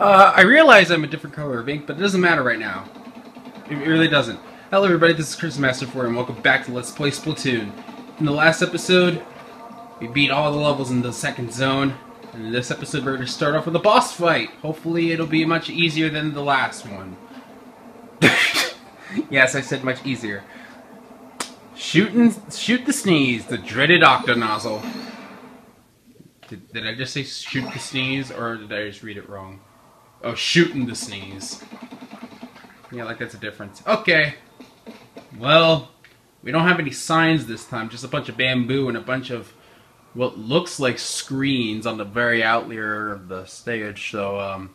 I realize I'm a different color of ink, but it doesn't matter right now. It really doesn't. Hello everybody, this is Chris Master4 and welcome back to Let's Play Splatoon. In the last episode, we beat all the levels in the second zone, and in this episode we're going to start off with a boss fight. Hopefully it'll be much easier than the last one. Yes, I said much easier. Shoot the sneeze, the dreaded octonozzle. Did I just say shoot the sneeze, or did I just read it wrong? Oh, shooting the sneeze. Yeah, like that's a difference. Okay. Well, we don't have any signs this time, just a bunch of bamboo and a bunch of what looks like screens on the very outlier of the stage, so,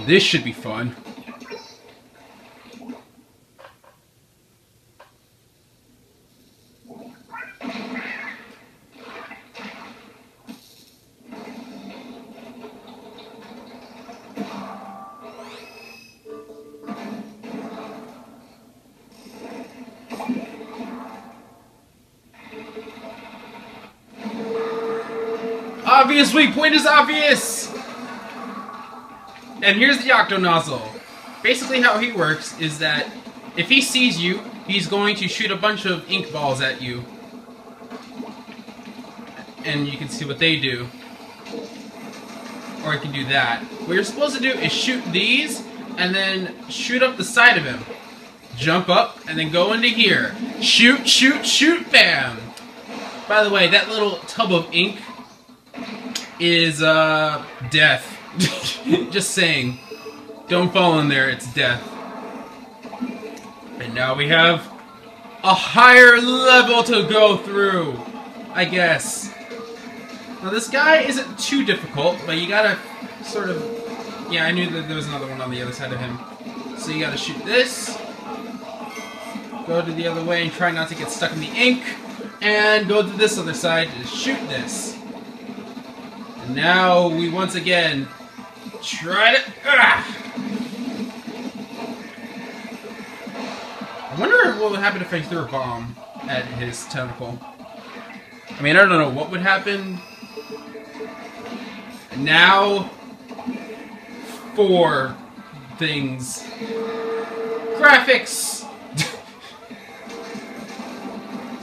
this should be fun. Obvious weak point is obvious! And here's the octonozzle. Basically how he works is that if he sees you, he's going to shoot a bunch of ink balls at you. And you can see what they do. Or you can do that. What you're supposed to do is shoot these, and then shoot up the side of him. Jump up, and then go into here. Shoot, shoot, shoot, bam! By the way, that little tub of ink is, death. Just saying. Don't fall in there, it's death. And now we have a higher level to go through, I guess. Now this guy isn't too difficult, but you gotta sort of... Yeah, I knew that there was another one on the other side of him. So you gotta shoot this, go to the other way and try not to get stuck in the ink, and go to this other side and shoot this. And now we once again try to... I wonder what would happen if I threw a bomb at his tentacle. I mean, I don't know what would happen. Now, 4 things. Graphics!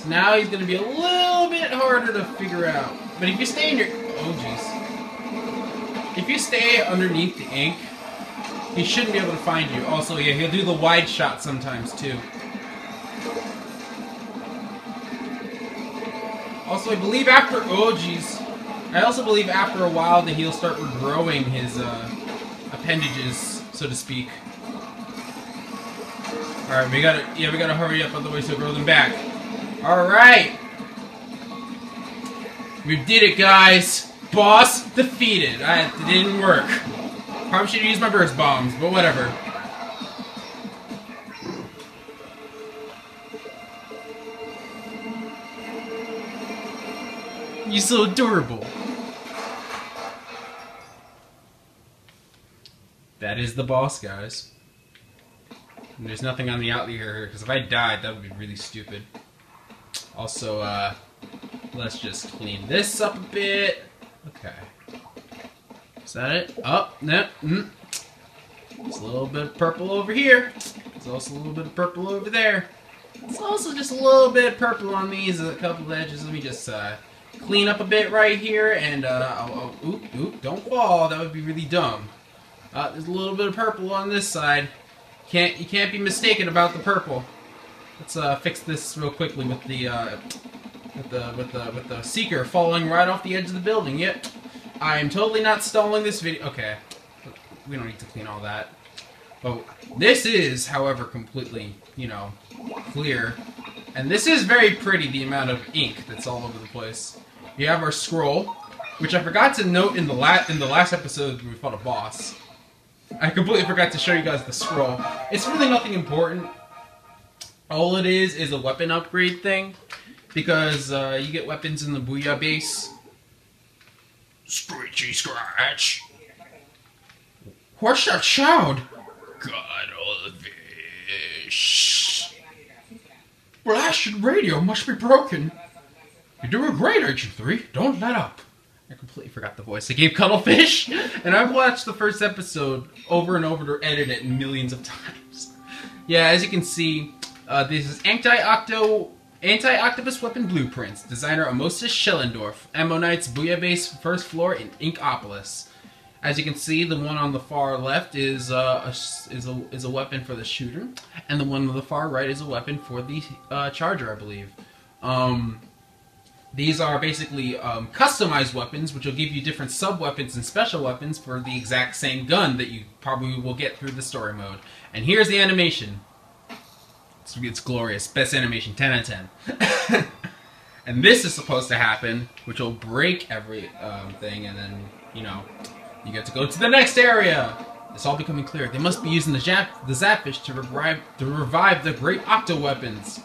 So now he's going to be a little bit harder to figure out. But if you stay in your... Oh, jeez. If you stay underneath the ink, he shouldn't be able to find you. Also, yeah, he'll do the wide shot sometimes, too. Also, I believe after... Oh, jeez. I also believe after a while that he'll start regrowing his, appendages, so to speak. Alright, we gotta hurry up, otherwise he'll grow them back. Alright! We did it, guys! Boss defeated. It didn't work. Probably should have used my burst bombs, but whatever. You're so adorable. That is the boss, guys. And there's nothing on the outlier here, because if I died, that would be really stupid. Also, let's just clean this up a bit. Okay. Is that it? Oh, no. There's a little bit of purple over here. There's also a little bit of purple over there. There's also just a little bit of purple on these, a couple of edges. Let me just clean up a bit right here, and oop, don't fall. That would be really dumb. There's a little bit of purple on this side. You can't be mistaken about the purple. Let's fix this real quickly with the seeker falling right off the edge of the building. Yep, I am totally not stalling this video. Okay, we don't need to clean all that. But this is, however, completely, you know, clear, and this is very pretty. The amount of ink that's all over the place. We have our scroll, which I forgot to note in the last episode when we fought a boss. I completely forgot to show you guys the scroll. It's really nothing important. All it is a weapon upgrade thing, because you get weapons in the Booyah base. Screechy scratch. What's that sound? God, all of this. Blasted radio must be broken. You're doing great, Agent 3. Don't let up. I completely forgot the voice I gave Cuttlefish, and I've watched the first episode over and over to edit it millions of times. Yeah, as you can see, this is Anti-Octopus Weapon Blueprints, designer Amosas Schellendorf, Ammonites Bouillabaisse first floor in Inkopolis. As you can see, the one on the far left is a weapon for the shooter, and the one on the far right is a weapon for the charger, I believe. These are basically customized weapons, which will give you different sub-weapons and special weapons for the exact same gun that you probably will get through the story mode. And here's the animation. It's glorious. Best animation, 10 out of 10. And this is supposed to happen, which will break every thing, and then, you know, you get to go to the next area. It's all becoming clear. They must be using the Zapfish to revive the great octo weapons.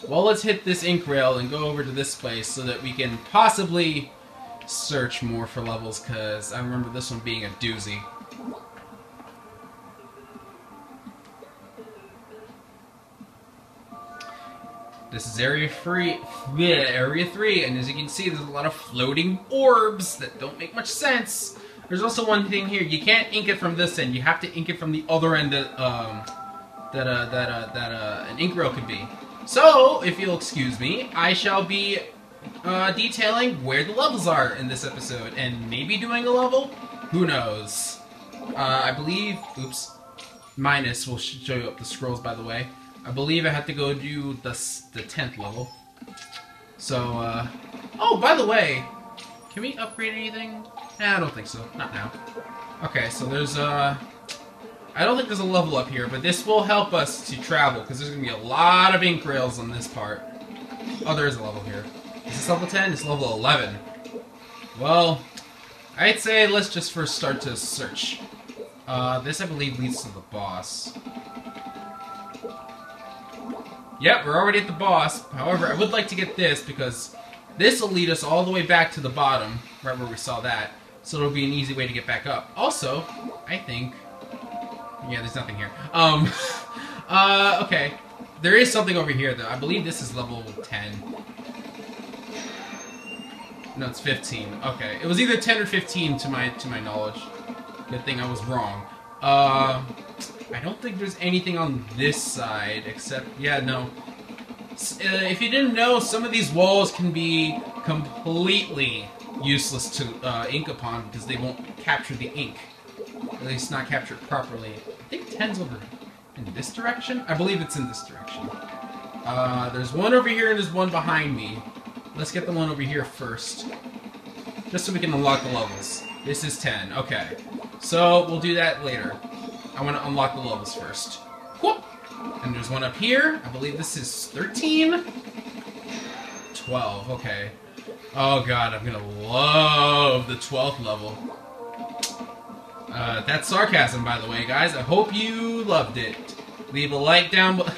Well, let's hit this ink rail and go over to this place so that we can possibly search more for levels, because I remember this one being a doozy. This is Area 3, and as you can see, there's a lot of floating orbs that don't make much sense. There's also one thing here: you can't ink it from this end. You have to ink it from the other end that an ink rail could be. So, if you'll excuse me, I shall be detailing where the levels are in this episode, and maybe doing a level. Who knows? I believe. Oops. Minus will show you up the scrolls, by the way. I believe I have to go do the 10th level. So, oh, by the way, can we upgrade anything? I don't think so. Not now. Okay, so there's, I don't think there's a level up here, but this will help us to travel, because there's going to be a lot of ink rails on this part. Oh, there is a level here. Is this level 10? It's level 11. Well, I'd say let's just first start to search. This, I believe, leads to the boss. Yep, we're already at the boss. However, I would like to get this, because this will lead us all the way back to the bottom, right where we saw that. So it'll be an easy way to get back up. Also, I think... yeah, there's nothing here. Okay. There is something over here, though. I believe this is level 10. No, it's 15. Okay. It was either 10 or 15 to my knowledge. Good thing I was wrong. I don't think there's anything on this side, except... yeah, no. If you didn't know, some of these walls can be completely useless to ink upon, because they won't capture the ink. At least not capture it properly. I think 10's over in this direction? I believe it's in this direction. There's one over here and there's one behind me. Let's get the one over here first. Just so we can unlock the levels. This is 10. Okay. So, we'll do that later. I want to unlock the levels first. Whoop! And there's one up here. I believe this is 13? 12. Okay. Oh god, I'm gonna love the 12th level. That's sarcasm, by the way, guys. I hope you loved it. Leave a like down below.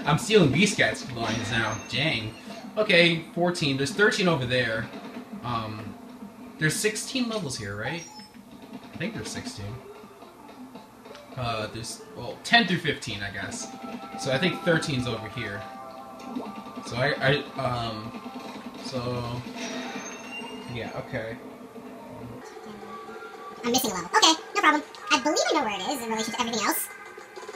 I'm stealing Beast Cat's lines now. Dang. Okay, 14. There's 13 over there. There's 16 levels here, right? I think there's 16. There's, well, 10 through 15, I guess. So I think 13's over here. So so... yeah, okay. I'm missing a level. Okay, no problem. I believe I know where it is in relation to everything else.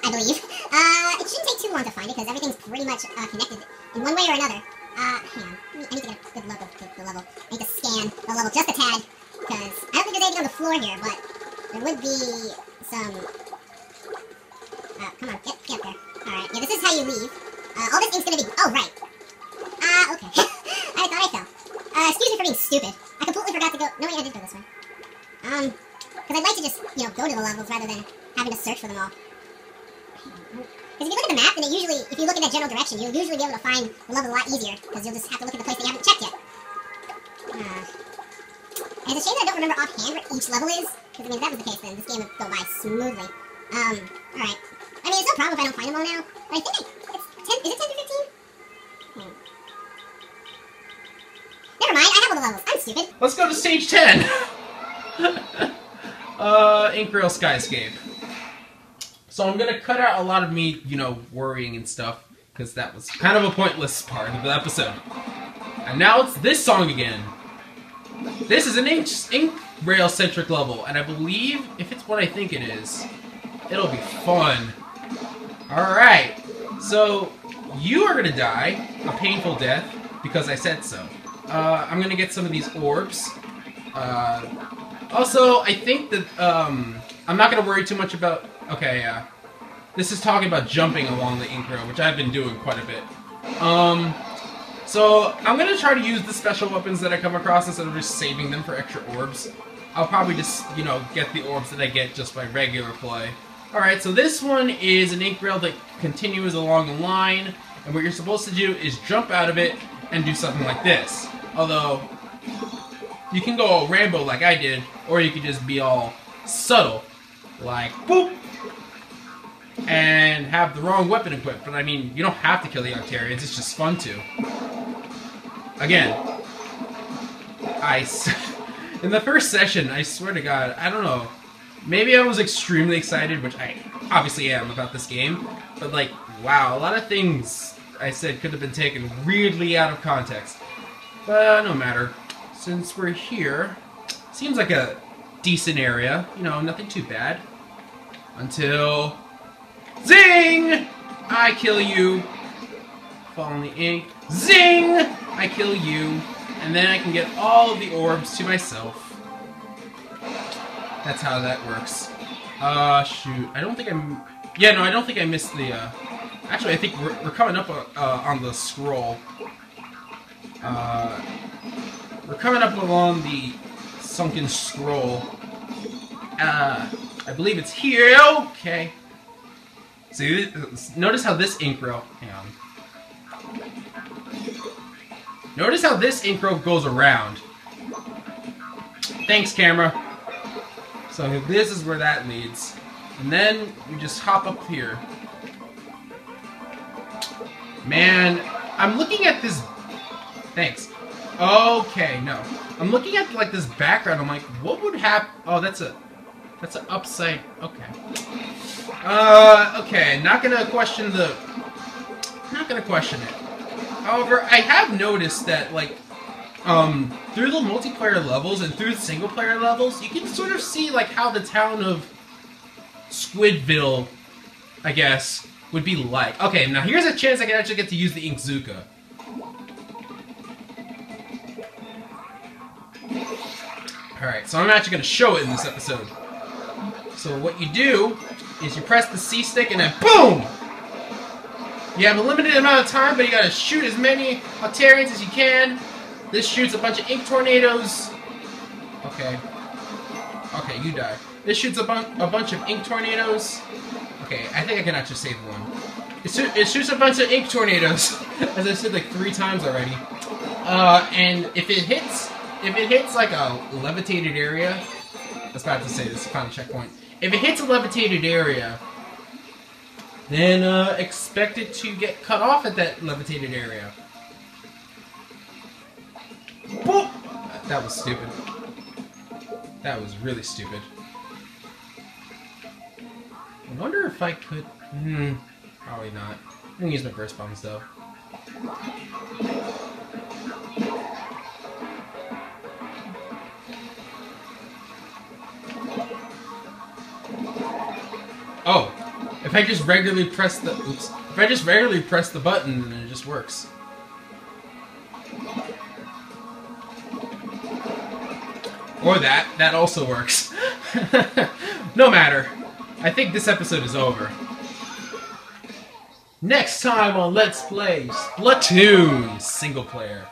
I believe. It shouldn't take too long to find it, because everything's pretty much connected in one way or another. Hang on. I need to get a good look of the level. I need to scan the level just a tad, because I don't think there's anything on the floor here, but there would be some... come on, get up there. Alright, yeah, this is how you leave. All this ink's gonna be... oh, right. Okay. I thought I fell. Excuse me for being stupid. I completely forgot to go... no, wait, I did go this way. Because I'd like to just, you know, go to the levels rather than having to search for them all. Because if you look at the map, then it usually, if you look in that general direction, you'll usually be able to find the level a lot easier, because you'll just have to look at the place that you haven't checked yet. And it's a shame that I don't remember offhand what each level is, because, I mean, if that was the case, then this game would go by smoothly. Alright. I mean, it's no problem if I don't find them all now, but I think it's 10, is it 10 to 15? Never mind, I have all the levels. I'm stupid. Let's go to stage 10! Ink Rail Skyscape. So I'm gonna cut out a lot of me, you know, worrying and stuff, because that was kind of a pointless part of the episode. And now it's this song again. This is an ink rail-centric level, and I believe, if it's what I think it is, it'll be fun. Alright, so you are going to die a painful death, because I said so. I'm going to get some of these orbs. Also, I think that, I'm not going to worry too much about... Okay, yeah. This is talking about jumping along the ink rail, which I've been doing quite a bit. So, I'm going to try to use the special weapons that I come across instead of just saving them for extra orbs. I'll probably just, you know, get the orbs that I get just by regular play. Alright, so this one is an ink rail that continues along the line, and what you're supposed to do is jump out of it and do something like this. Although, you can go all Rambo like I did, or you can just be all subtle, like boop, and have the wrong weapon equipped. But I mean, you don't have to kill the Octarians, it's just fun to. Again, in the first session, I swear to God, I don't know, maybe I was extremely excited, which I obviously am about this game, but like, wow, a lot of things I said could have been taken weirdly out of context. But no matter. Since we're here, seems like a decent area, you know, nothing too bad. Until... Zing! I kill you. Fall in the ink. Zing! I kill you. And then I can get all of the orbs to myself. That's how that works. Shoot. I don't think I'm... Yeah, no, I don't think I missed the, Actually, I think we're coming up on the scroll. We're coming up along the sunken scroll. I believe it's here. Okay. See, notice how this ink row... Hang on. Notice how this ink row goes around. Thanks, camera. So this is where that leads. And then we just hop up here. Man, I'm looking at this... Thanks. Okay, no. I'm looking at, like, this background. I'm like, what would happen... Oh, that's an upside... Okay. Okay, not gonna question the... Not gonna question it. However, I have noticed that, like, through the multiplayer levels and through the single-player levels, you can sort of see, like, how the town of Squidville, I guess, would be like. Okay, now here's a chance I can actually get to use the Inkzuka. Alright, so I'm actually going to show it in this episode. So what you do is you press the C stick and then BOOM! You have a limited amount of time, but you gotta shoot as many Octarians as you can. This shoots a bunch of ink tornadoes. Okay. Okay, you die. This shoots a bunch of ink tornadoes. Okay, I think I can actually save one. It shoots a bunch of ink tornadoes, as I said like 3 times already. And if it hits like a levitated area, I was about to say this is final checkpoint. If it hits a levitated area, then expect it to get cut off at that levitated area. Boop! That was stupid. That was really stupid. I wonder if I could... probably not. I'm gonna use my burst bombs though. Oh! If I just regularly press the... Oops. If I just regularly press the button, then it just works. Or that. That also works. No matter. I think this episode is over. Next time on Let's Play Splatoon single player.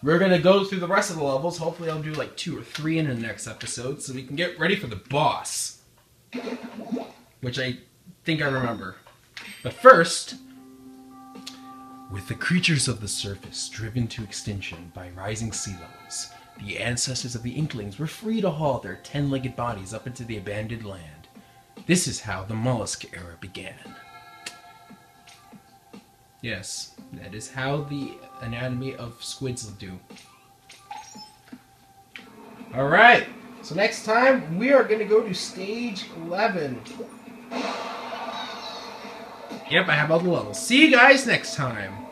We're gonna go through the rest of the levels. Hopefully I'll do like 2 or 3 in the next episode so we can get ready for the boss. Which I think I remember. But first, with the creatures of the surface driven to extinction by rising sea levels, the ancestors of the Inklings were free to haul their 10-legged bodies up into the abandoned land. This is how the mollusk era began. Yes, that is how the anatomy of squids do. Alright, so next time we are going to go to stage 11. Yep, I have all the levels. See you guys next time.